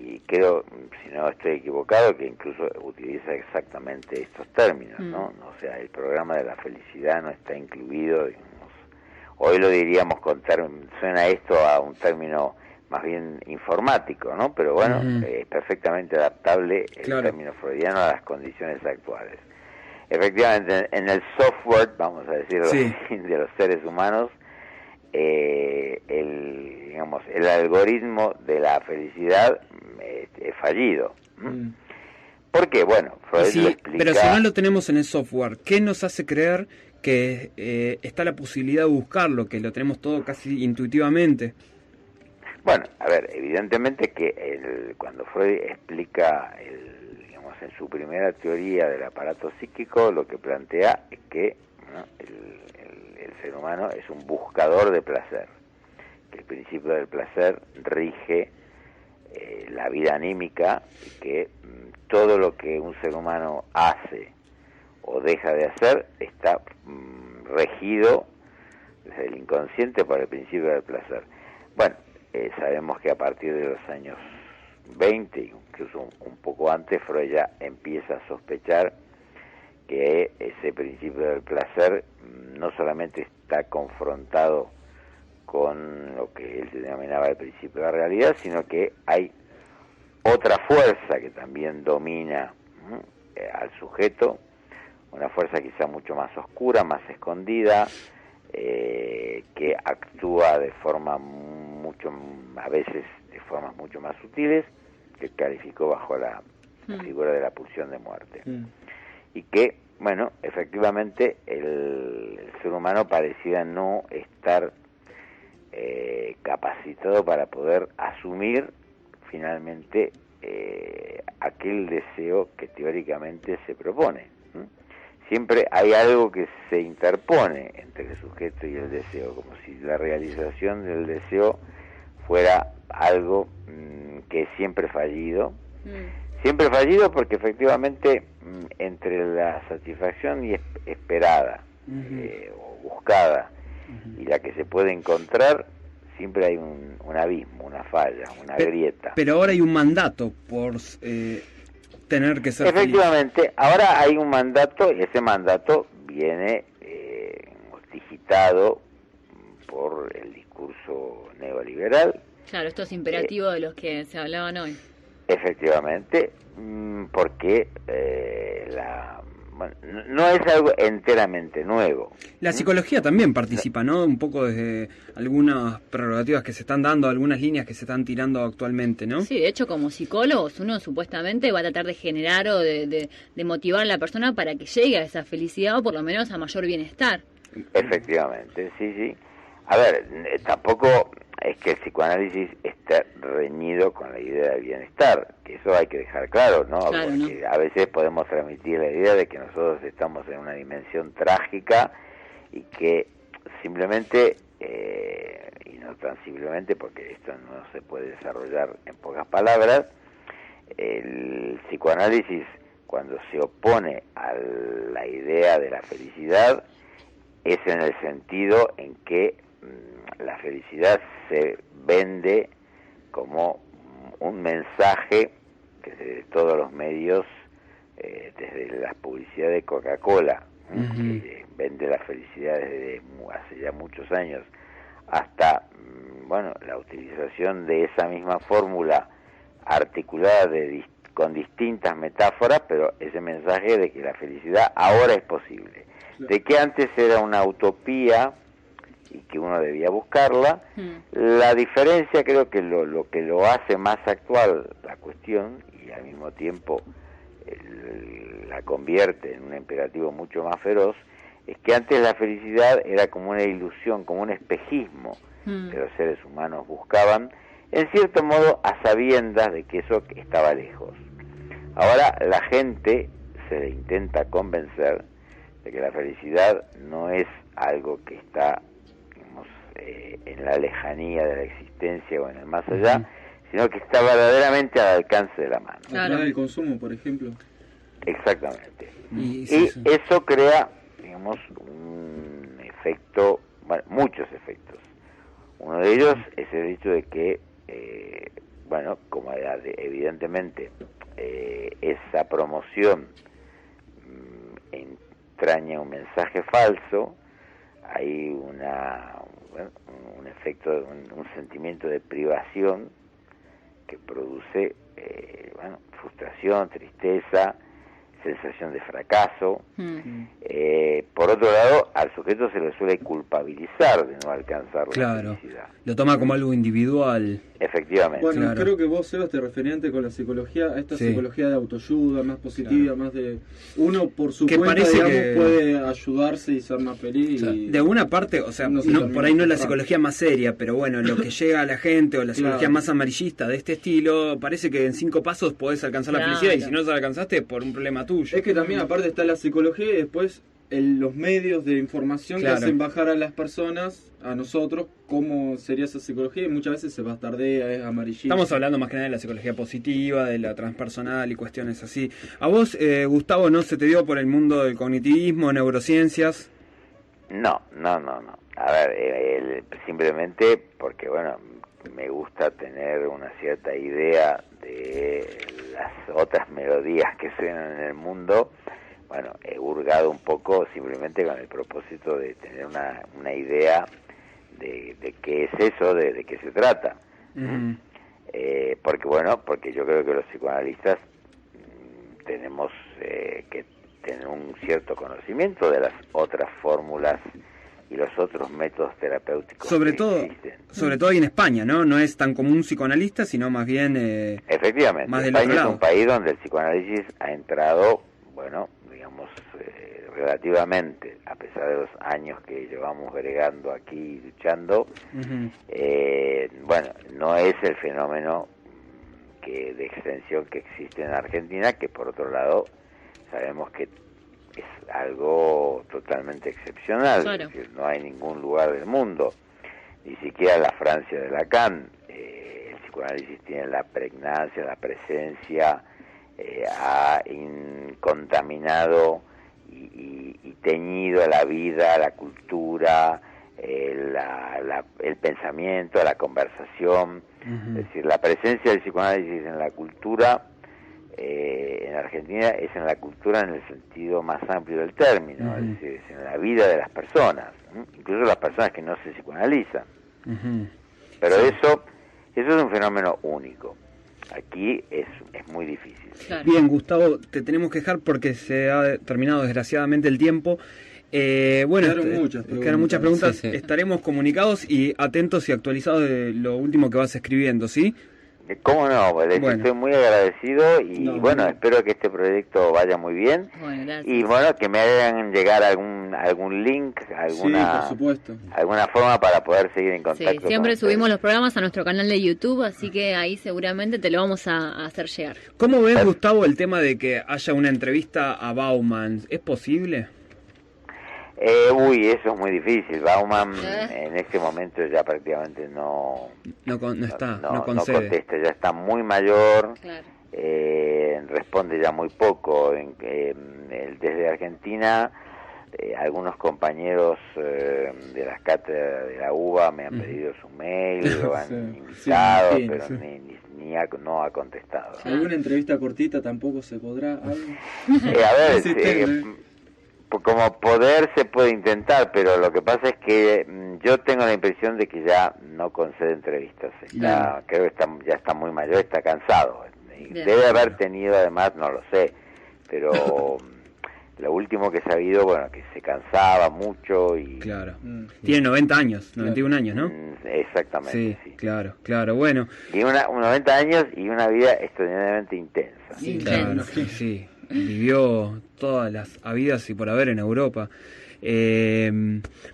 Y creo, si no estoy equivocado, que incluso utiliza exactamente estos términos, ¿no? O sea, el programa de la felicidad no está incluido, digamos, hoy lo diríamos suena esto a un término más bien informático, ¿no? Pero bueno, es perfectamente adaptable el término freudiano a las condiciones actuales. Efectivamente, en el software, vamos a decirlo así, de los seres humanos, el algoritmo de la felicidad es fallido. ¿Por qué? Bueno, Freud lo explica. Pero si no lo tenemos en el software, ¿qué nos hace creer que está la posibilidad de buscarlo, que lo tenemos todo casi intuitivamente? Bueno, a ver, evidentemente que cuando Freud explica, digamos, en su primera teoría del aparato psíquico, lo que plantea es que, ¿no?, el ser humano es un buscador de placer, que el principio del placer rige la vida anímica, y que todo lo que un ser humano hace o deja de hacer está regido desde el inconsciente por el principio del placer. Bueno, sabemos que a partir de los años 20, incluso un poco antes, Freud ya empieza a sospechar que ese principio del placer no solamente está confrontado con lo que él denominaba el principio de la realidad, sino que hay otra fuerza que también domina al sujeto, una fuerza quizá mucho más oscura, más escondida, que actúa de forma a veces de formas mucho más sutiles, que calificó bajo la figura de la pulsión de muerte. Y que, bueno, efectivamente el ser humano parecía no estar capacitado para poder asumir finalmente aquel deseo que teóricamente se propone. Siempre hay algo que se interpone entre el sujeto y el deseo, como si la realización del deseo fuera algo que es siempre fallido. Siempre fallido porque efectivamente entre la satisfacción esperada o buscada y la que se puede encontrar, siempre hay un abismo, una falla, una grieta. Pero ahora hay un mandato por tener que ser efectivamente feliz. Ahora hay un mandato, y ese mandato viene digitado por el discurso neoliberal. Claro, estos imperativos de los que se hablaban hoy. Efectivamente, porque no es algo enteramente nuevo. La psicología también participa, ¿no? Un poco desde algunas prerrogativas que se están dando, algunas líneas que se están tirando actualmente, ¿no? Sí, de hecho, como psicólogos, uno supuestamente va a tratar de generar o de motivar a la persona para que llegue a esa felicidad o por lo menos a mayor bienestar. Efectivamente, sí. A ver, tampoco es que el psicoanálisis esté reñido con la idea del bienestar, que eso hay que dejar claro, ¿no? Claro, porque a veces podemos transmitir la idea de que nosotros estamos en una dimensión trágica y que simplemente, y no tan simplemente porque esto no se puede desarrollar en pocas palabras, el psicoanálisis, cuando se opone a la idea de la felicidad, es en el sentido en que la felicidad se vende como un mensaje que desde todos los medios, desde la publicidad de Coca-Cola, que vende la felicidad desde hace ya muchos años, hasta la utilización de esa misma fórmula articulada con distintas metáforas, pero ese mensaje de que la felicidad ahora es posible, de que antes era una utopía y que uno debía buscarla. La diferencia, creo que lo que lo hace más actual la cuestión, y al mismo tiempo la convierte en un imperativo mucho más feroz, es que antes la felicidad era como una ilusión, como un espejismo que los seres humanos buscaban, en cierto modo a sabiendas de que eso estaba lejos. Ahora la gente se le intenta convencer de que la felicidad no es algo que está en la lejanía de la existencia o en el más allá, sino que está verdaderamente al alcance de la mano. A través del consumo, por ejemplo. Exactamente. Y eso crea, digamos, un efecto, muchos efectos. Uno de ellos es el hecho de que, como evidentemente esa promoción entraña un mensaje falso, hay un efecto, un sentimiento de privación que produce frustración, tristeza, sensación de fracaso. Por otro lado, al sujeto se le suele culpabilizar de no alcanzar la felicidad. Lo toma como algo individual. Efectivamente. Bueno, creo que vos, Sebas, te referías con la psicología, a esta psicología de autoayuda, más positiva, más de... Uno por su cuenta, digamos, puede ayudarse y ser más feliz. De alguna parte, o sea, por ahí no es la psicología más seria, pero bueno, lo que llega a la gente, o la psicología más amarillista de este estilo, parece que en 5 pasos podés alcanzar la felicidad, y si no la alcanzaste, por un problema tuyo. Es que también, aparte, está la psicología y después los medios de información Claro. que hacen bajar a las personas, a nosotros, cómo sería esa psicología, y muchas veces se bastardea, es amarillista. Estamos hablando más que nada de la psicología positiva, de la transpersonal y cuestiones así. ¿A vos, Gustavo, no se te dio por el mundo del cognitivismo, neurociencias? No. A ver, simplemente porque, bueno, me gusta tener una cierta idea de las otras melodías que suenan en el mundo. Bueno, he hurgado un poco simplemente con el propósito de tener una idea de qué es eso, de qué se trata. Porque yo creo que los psicoanalistas tenemos que tener un cierto conocimiento de las otras fórmulas y los otros métodos terapéuticos Sobre que todo ahí en España, ¿no? No es tan común psicoanalista, sino más bien... Efectivamente, más del España otro es lado. un país donde el psicoanálisis ha entrado, bueno, digamos, relativamente, a pesar de los años que llevamos bregando aquí, luchando, bueno, no es el fenómeno de extensión que existe en Argentina, que por otro lado sabemos que es algo totalmente excepcional. Claro. Es decir, no hay ningún lugar del mundo, ni siquiera la Francia de Lacan, el psicoanálisis tiene la pregnancia, la presencia, ha contaminado y teñido la vida, la cultura, el pensamiento, la conversación. Es decir, la presencia del psicoanálisis en la cultura en Argentina es en la cultura en el sentido más amplio del término, es decir, es en la vida de las personas, incluso las personas que no se psicoanalizan. Pero eso es un fenómeno único. Aquí es muy difícil. Bien, Gustavo, te tenemos que dejar porque se ha terminado desgraciadamente el tiempo. Bueno, quedaron muchas preguntas. Sí. Estaremos comunicados y atentos y actualizados de lo último que vas escribiendo, ¿sí? ¿Cómo no? Estoy muy agradecido y espero que este proyecto vaya muy bien. Bueno, gracias. Y bueno, que me hagan llegar algún link, alguna forma para poder seguir en contacto. Sí, siempre subimos los programas a nuestro canal de YouTube, así que ahí seguramente te lo vamos a hacer llegar. ¿Cómo ves, Gustavo, el tema de que haya una entrevista a Bauman? ¿Es posible? Eso es muy difícil. Bauman en este momento ya prácticamente no contesta, ya está muy mayor, responde ya muy poco. Desde Argentina, algunos compañeros de las cátedras de la UBA me han pedido su mail, lo han invitado, pero no ha contestado. ¿Alguna entrevista cortita tampoco se podrá? A ver, como poder se puede intentar, pero lo que pasa es que yo tengo la impresión de que ya no concede entrevistas. Creo que ya está muy mayor, está cansado. Debe haber tenido, además, no lo sé, pero lo último que he sabido, bueno, que se cansaba mucho y... Claro. Tiene 90 años, 91 años, ¿no? Exactamente, sí. Claro, bueno. Y 90 años y una vida extraordinariamente intensa. Sí, claro, sí. Vivió todas las habidas y por haber en Europa.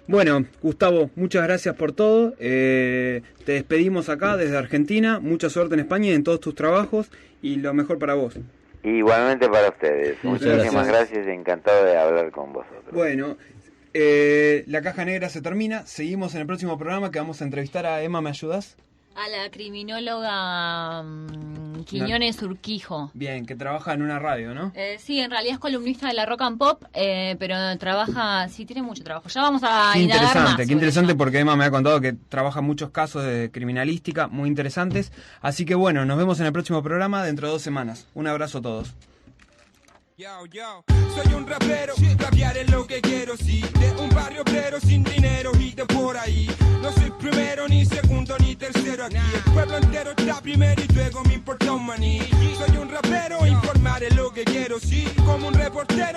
Bueno, Gustavo, muchas gracias por todo. Te despedimos acá desde Argentina. Mucha suerte en España y en todos tus trabajos. Y lo mejor para vos. Igualmente para ustedes. Muchísimas gracias. Encantado de hablar con vosotros. Bueno, la Caja Negra se termina. Seguimos en el próximo programa que vamos a entrevistar a Emma. ¿Me ayudas? A la criminóloga Quiñones Urquijo. Bien, que trabaja en una radio, ¿no? Sí, en realidad es columnista de la Rock and Pop, pero trabaja, tiene mucho trabajo. Ya vamos a indagar más. Qué interesante porque Emma me ha contado que trabaja muchos casos de criminalística muy interesantes. Así que bueno, nos vemos en el próximo programa dentro de 2 semanas. Un abrazo a todos. Soy un rapero, rapear es lo que quiero, sí. De un barrio obrero sin dinero y de por ahí. No soy primero, ni segundo, ni tercero aquí. El pueblo entero está primero y luego me importa un maní. Soy un rapero, informar es lo que quiero, sí. Como un reportero